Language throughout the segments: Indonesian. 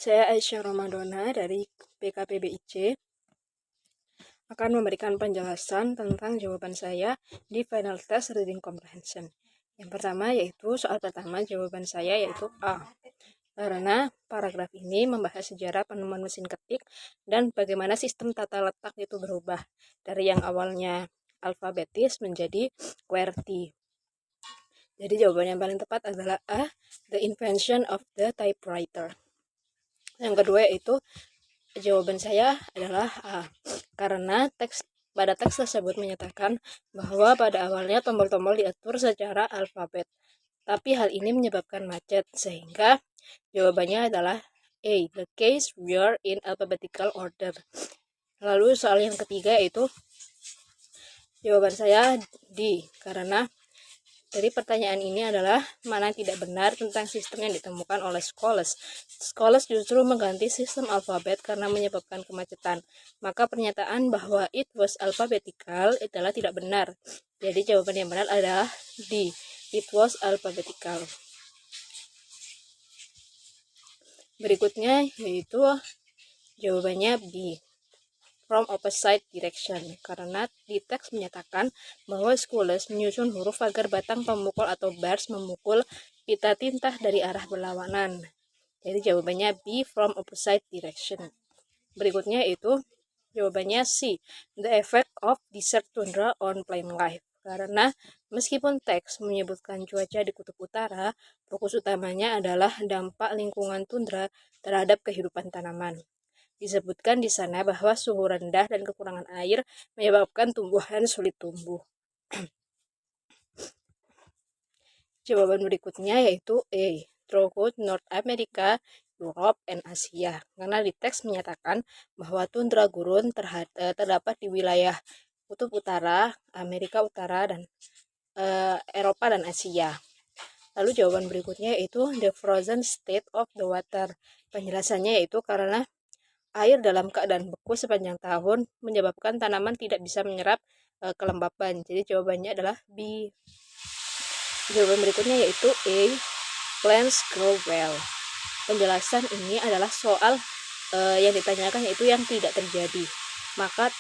Saya Aisyah Ramadona dari PKPBIC akan memberikan penjelasan tentang jawaban saya di Final Test Reading Comprehension. Yang pertama yaitu soal pertama jawaban saya yaitu A. Karena paragraf ini membahas sejarah penemuan mesin ketik dan bagaimana sistem tata letak itu berubah dari yang awalnya alfabetis menjadi QWERTY. Jadi jawaban yang paling tepat adalah A. The invention of the typewriter. Yang kedua yaitu jawaban saya adalah A. Karena pada teks tersebut menyatakan bahwa pada awalnya tombol-tombol diatur secara alfabet. Tapi hal ini menyebabkan macet, sehingga jawabannya adalah A. The keys were in alphabetical order. Lalu soal yang ketiga yaitu jawaban saya D. Karena dari pertanyaan ini adalah mana yang tidak benar tentang sistem yang ditemukan oleh Scholars. Scholars justru mengganti sistem alfabet karena menyebabkan kemacetan. Maka pernyataan bahwa it was alphabetical adalah tidak benar. Jadi jawaban yang benar adalah D. It was alphabetical. Berikutnya yaitu jawabannya B. From opposite direction, karena di teks menyatakan bahwa Scholars menyusun huruf agar batang pemukul atau bars memukul pita tinta dari arah berlawanan. Jadi jawabannya B. From opposite direction. Berikutnya itu jawabannya C. The effect of desert tundra on plant life. Karena meskipun teks menyebutkan cuaca di kutub utara, fokus utamanya adalah dampak lingkungan tundra terhadap kehidupan tanaman. Disebutkan di sana bahwa suhu rendah dan kekurangan air menyebabkan tumbuhan sulit tumbuh. Jawaban berikutnya yaitu A. Throughout North America, Europe, and Asia. Karena di teks menyatakan bahwa tundra gurun terdapat di wilayah kutub utara, Amerika Utara, dan Eropa dan Asia. Lalu jawaban berikutnya yaitu the frozen state of the water. Penjelasannya yaitu karena air dalam keadaan beku sepanjang tahun menyebabkan tanaman tidak bisa menyerap kelembapan. Jadi jawabannya adalah B. Jawaban berikutnya yaitu A. Plants grow well. Penjelasan ini adalah soal yang ditanyakan yaitu yang tidak terjadi. Maka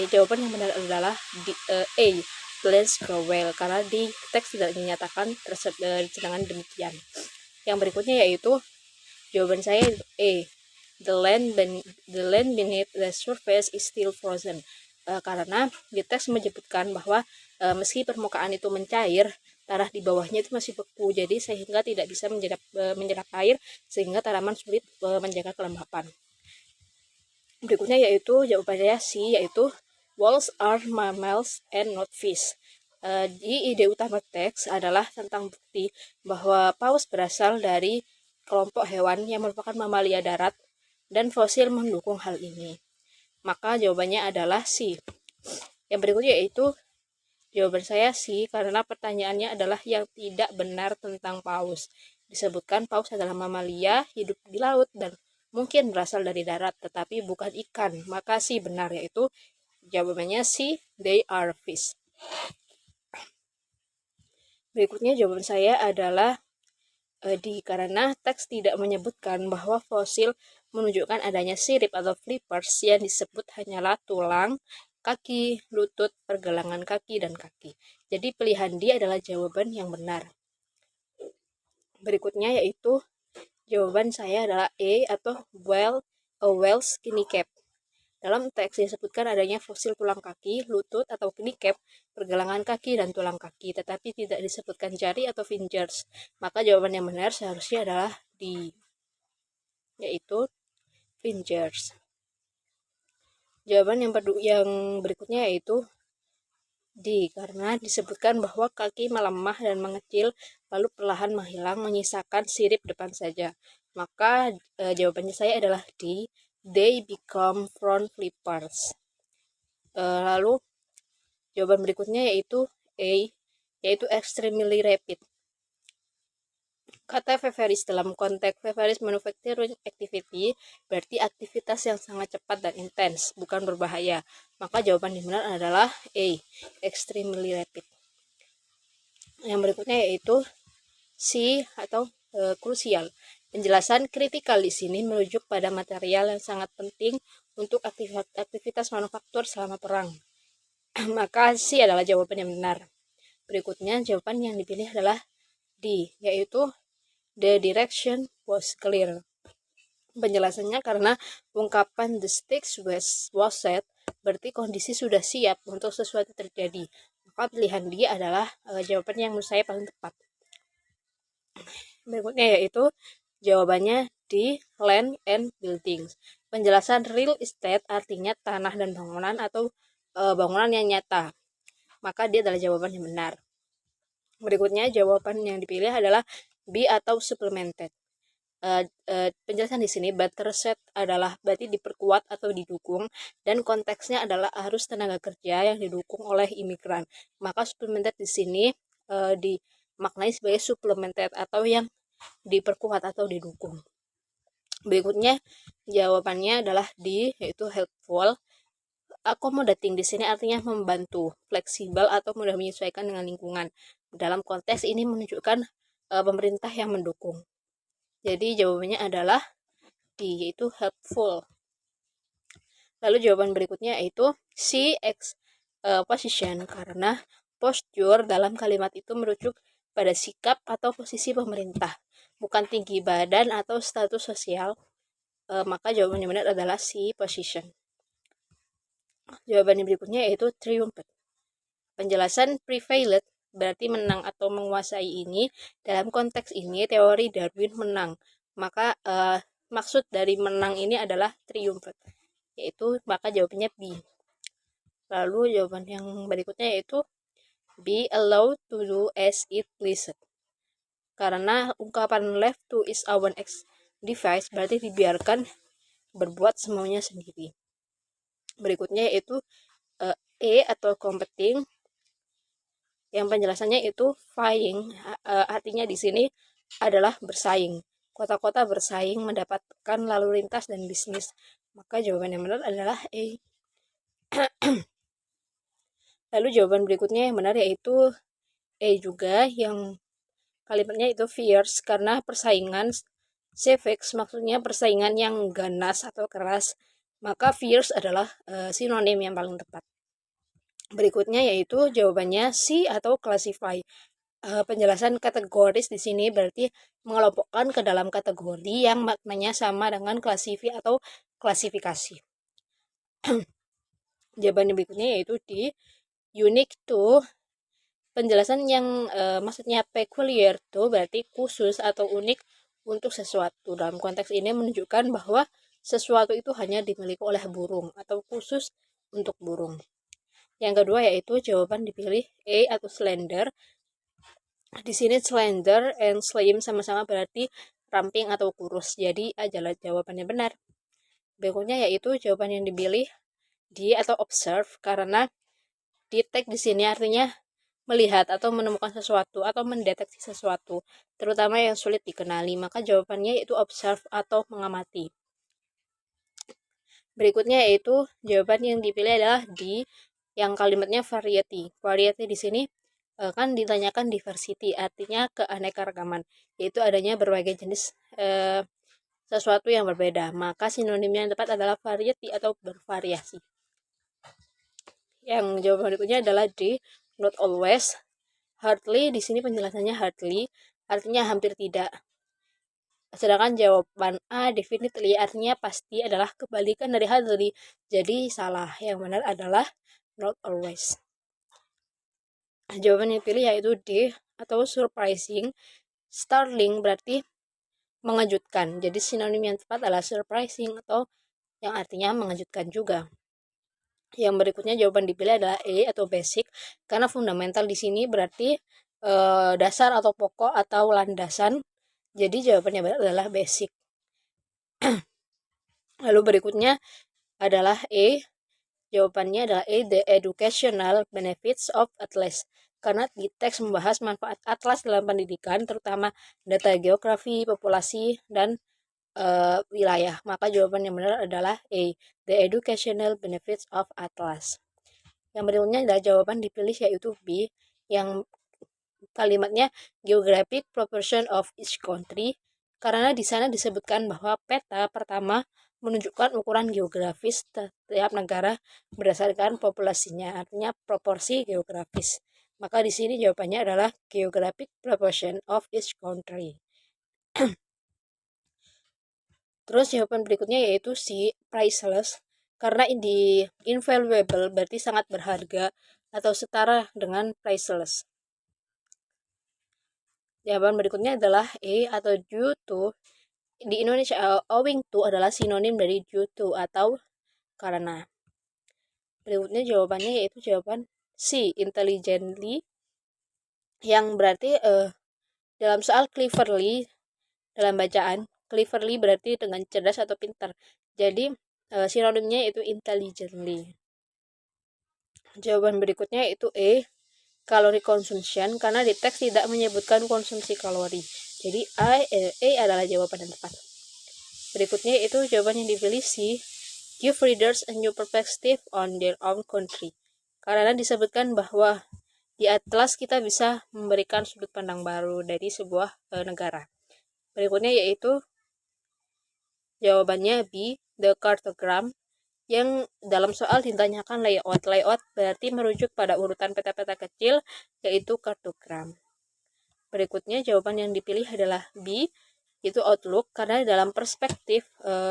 jawaban yang benar adalah A. Plants grow well, karena di teks tidak dinyatakan sedangkan demikian. Yang berikutnya yaitu jawaban saya A. The land beneath the surface is still frozen. Karena di teks menyebutkan bahwa meski permukaan itu mencair, tanah di bawahnya itu masih beku, jadi sehingga tidak bisa menyerap air, sehingga tanaman sulit menjaga kelembapan. Berikutnya yaitu jawabannya C, yaitu whales are mammals and not fish. Di ide utama teks adalah tentang bukti bahwa paus berasal dari kelompok hewan yang merupakan mamalia darat, dan fosil mendukung hal ini. Maka jawabannya adalah C. Yang berikutnya yaitu jawaban saya C, karena pertanyaannya adalah yang tidak benar tentang paus. Disebutkan paus adalah mamalia, hidup di laut, dan mungkin berasal dari darat, tetapi bukan ikan. Maka C benar, yaitu jawabannya C, they are fish. Berikutnya jawaban saya adalah D, karena teks tidak menyebutkan bahwa fosil menunjukkan adanya sirip atau flippers yang disebut hanyalah tulang, kaki, lutut, pergelangan kaki, dan kaki. Jadi pilihan D adalah jawaban yang benar. Berikutnya yaitu jawaban saya adalah A, atau a whale's kneecap. Dalam teks disebutkan adanya fosil tulang kaki, lutut atau kneecap, pergelangan kaki, dan tulang kaki, tetapi tidak disebutkan jari atau fingers. Maka jawaban yang benar seharusnya adalah D, yaitu fingers. Jawaban yang berikutnya yaitu D, karena disebutkan bahwa kaki melemah dan mengecil lalu perlahan menghilang, menyisakan sirip depan saja. Maka jawabannya saya adalah D, they become front flippers. Lalu jawaban berikutnya yaitu A, yaitu extremely rapid. Kata feverish dalam konteks feverish manufacturing activity berarti aktivitas yang sangat cepat dan intens, bukan berbahaya. Maka jawaban yang benar adalah A, extremely rapid. Yang berikutnya yaitu C, atau krusial. Penjelasan kritikal di sini merujuk pada material yang sangat penting untuk aktivitas manufaktur selama perang. Maka C adalah jawaban yang benar. Berikutnya jawaban yang dipilih adalah D, yaitu the direction was clear. Penjelasannya karena ungkapan the stakes was set berarti kondisi sudah siap untuk sesuatu terjadi. Maka pilihan D adalah jawaban yang menurut saya paling tepat. Berikutnya yaitu jawabannya di land and buildings. Penjelasan real estate artinya tanah dan bangunan atau bangunan yang nyata. Maka dia adalah jawaban yang benar. Berikutnya jawaban yang dipilih adalah B atau supplemented. Penjelasan di sini better set adalah berarti diperkuat atau didukung dan konteksnya adalah arus tenaga kerja yang didukung oleh imigran. Maka supplemented di sini dimaknai sebagai supplemented atau yang diperkuat atau didukung. Berikutnya jawabannya adalah D, yaitu helpful. Accommodating di sini artinya membantu, fleksibel atau mudah menyesuaikan dengan lingkungan. Dalam konteks ini menunjukkan pemerintah yang mendukung. Jadi jawabannya adalah D, yaitu helpful. Lalu jawaban berikutnya yaitu C, position, karena posture dalam kalimat itu merujuk pada sikap atau posisi pemerintah, bukan tinggi badan atau status sosial. Maka jawaban yang benar adalah C, position. Jawaban yang berikutnya yaitu triumph. Penjelasan prevailed berarti menang atau menguasai ini. Dalam konteks ini teori Darwin menang. Maka maksud dari menang ini adalah triumph. Yaitu maka jawabannya B. Lalu jawaban yang berikutnya yaitu be allowed to do as it pleased. Karena ungkapan left to its own device berarti dibiarkan berbuat semaunya sendiri. Berikutnya yaitu E atau competing, yang penjelasannya itu vying, artinya di sini adalah bersaing. Kota-kota bersaing mendapatkan lalu lintas dan bisnis. Maka jawaban yang benar adalah E. Lalu jawaban berikutnya yang benar yaitu E juga, yang kalimatnya itu fierce karena persaingan. Savage maksudnya persaingan yang ganas atau keras. Maka fierce adalah sinonim yang paling tepat. Berikutnya yaitu jawabannya C atau classify. Penjelasan kategoris di sini berarti mengelompokkan ke dalam kategori yang maknanya sama dengan atau klasifikasi. Jawaban yang berikutnya yaitu di unique to. Penjelasan yang maksudnya peculiar to berarti khusus atau unik untuk sesuatu. Dalam konteks ini menunjukkan bahwa sesuatu itu hanya dimiliki oleh burung atau khusus untuk burung. Yang kedua yaitu jawaban dipilih A atau slender. Di sini slender and slim sama-sama berarti ramping atau kurus. Jadi adalah jawabannya benar. Berikutnya yaitu jawaban yang dipilih D atau observe, karena detect di sini artinya melihat atau menemukan sesuatu atau mendeteksi sesuatu, terutama yang sulit dikenali. Maka jawabannya yaitu observe atau mengamati. Berikutnya yaitu jawaban yang dipilih adalah D, yang kalimatnya variety. Variety di sini kan ditanyakan diversity, artinya keanekaragaman, yaitu adanya berbagai jenis sesuatu yang berbeda. Maka sinonimnya yang tepat adalah variety atau bervariasi. Yang jawaban berikutnya adalah D, not always. Hardly di sini penjelasannya hardly artinya hampir tidak. Sedangkan jawaban A, definitely, artinya pasti adalah kebalikan dari hardly. Jadi salah. Yang benar adalah not always. Jawaban yang dipilih yaitu D atau surprising. Startling berarti mengejutkan. Jadi sinonim yang tepat adalah surprising atau yang artinya mengejutkan juga. Yang berikutnya jawaban dipilih adalah E atau basic, karena fundamental di sini berarti dasar atau pokok atau landasan. Jadi jawabannya adalah basic. Lalu berikutnya adalah E. Jawabannya adalah E, the educational benefits of atlas. Karena di teks membahas manfaat atlas dalam pendidikan, terutama data geografi, populasi, dan wilayah. Maka jawaban yang benar adalah A, the educational benefits of atlas. Yang berikutnya adalah jawaban dipilih yaitu B, yang kalimatnya geographic proportion of each country. Karena di sana disebutkan bahwa peta pertama menunjukkan ukuran geografis setiap negara berdasarkan populasinya, artinya proporsi geografis. Maka di sini jawabannya adalah geographic proportion of each country. Terus jawaban berikutnya yaitu C, priceless. Karena di invaluable berarti sangat berharga atau setara dengan priceless. Jawaban berikutnya adalah A atau due to. Di Indonesia, owing to adalah sinonim dari due to atau karena. Berikutnya jawabannya yaitu jawaban C, intelligently, yang berarti dalam soal cleverly, dalam bacaan, cleverly berarti dengan cerdas atau pintar. Jadi sinonimnya yaitu intelligently. Jawaban berikutnya yaitu E, calorie consumption, karena di teks tidak menyebutkan konsumsi kalori. Jadi A adalah jawaban yang tepat. Berikutnya itu jawaban yang dipilih C, give readers a new perspective on their own country. Karena disebutkan bahwa di atlas kita bisa memberikan sudut pandang baru dari sebuah negara. Berikutnya yaitu jawabannya B, the cartogram, yang dalam soal ditanyakan layout. Layout berarti merujuk pada urutan peta-peta kecil, yaitu kartogram. Berikutnya jawaban yang dipilih adalah B, itu outlook, karena dalam perspektif,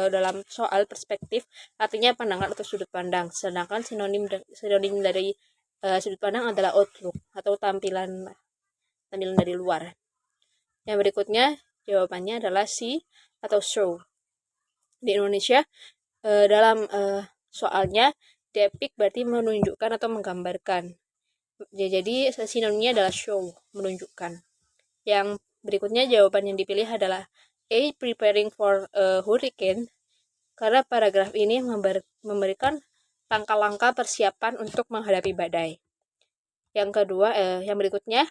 dalam soal perspektif artinya pandangan atau sudut pandang, sedangkan sinonim dari sudut pandang adalah outlook atau tampilan dari luar. Yang berikutnya jawabannya adalah C atau show. Di Indonesia dalam soalnya depict berarti menunjukkan atau menggambarkan. Jadi sinonimnya adalah show, menunjukkan. Yang berikutnya jawaban yang dipilih adalah A, preparing for a hurricane, karena paragraf ini memberikan langkah-langkah persiapan untuk menghadapi badai. Yang kedua, yang berikutnya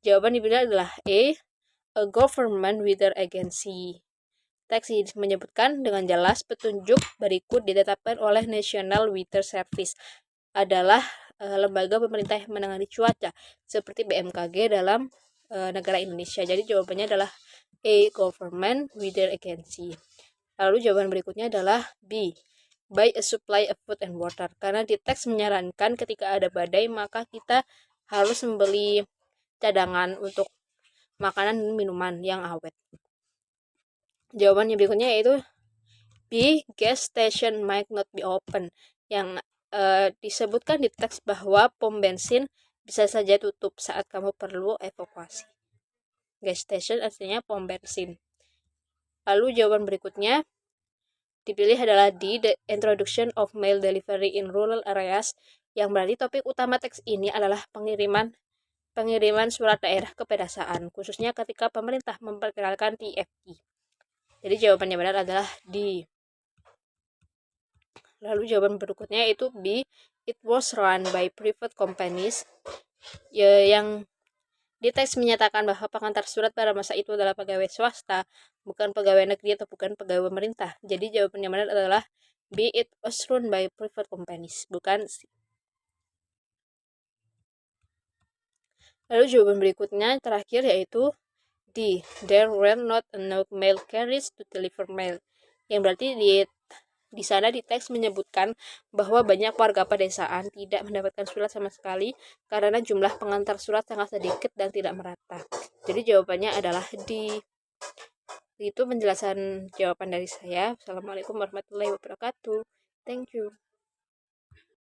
jawaban dipilih adalah a government weather agency. Teks ini menyebutkan dengan jelas petunjuk berikut ditetapkan oleh National Weather Service adalah lembaga pemerintah yang menangani cuaca seperti BMKG dalam negara Indonesia. Jadi jawabannya adalah A, government weather agency. Lalu jawaban berikutnya adalah B, buy a supply of food and water. Karena di teks menyarankan ketika ada badai maka kita harus membeli cadangan untuk makanan dan minuman yang awet. Jawaban yang berikutnya yaitu B, gas station might not be open. Yang disebutkan di teks bahwa pom bensin bisa saja tutup saat kamu perlu evakuasi. Gas station artinya pom bensin. Lalu jawaban berikutnya dipilih adalah D, the introduction of mail delivery in rural areas, yang berarti topik utama teks ini adalah pengiriman surat daerah ke pedesaan, khususnya ketika pemerintah memperkenalkan TFI. Jadi jawabannya benar adalah D. Lalu jawaban berikutnya itu B, it was run by private companies, yang di teks menyatakan bahwa pengantar surat pada masa itu adalah pegawai swasta, bukan pegawai negeri atau bukan pegawai pemerintah. Jadi jawabannya benar adalah B, it was run by private companies, bukan C. Lalu jawaban berikutnya terakhir yaitu D, there were not enough mail carriers to deliver mail, yang berarti di sana di teks menyebutkan bahwa banyak warga pedesaan tidak mendapatkan surat sama sekali karena jumlah pengantar surat sangat sedikit dan tidak merata. Jadi jawabannya adalah D. Itu penjelasan jawaban dari saya. Assalamualaikum warahmatullahi wabarakatuh. Thank you.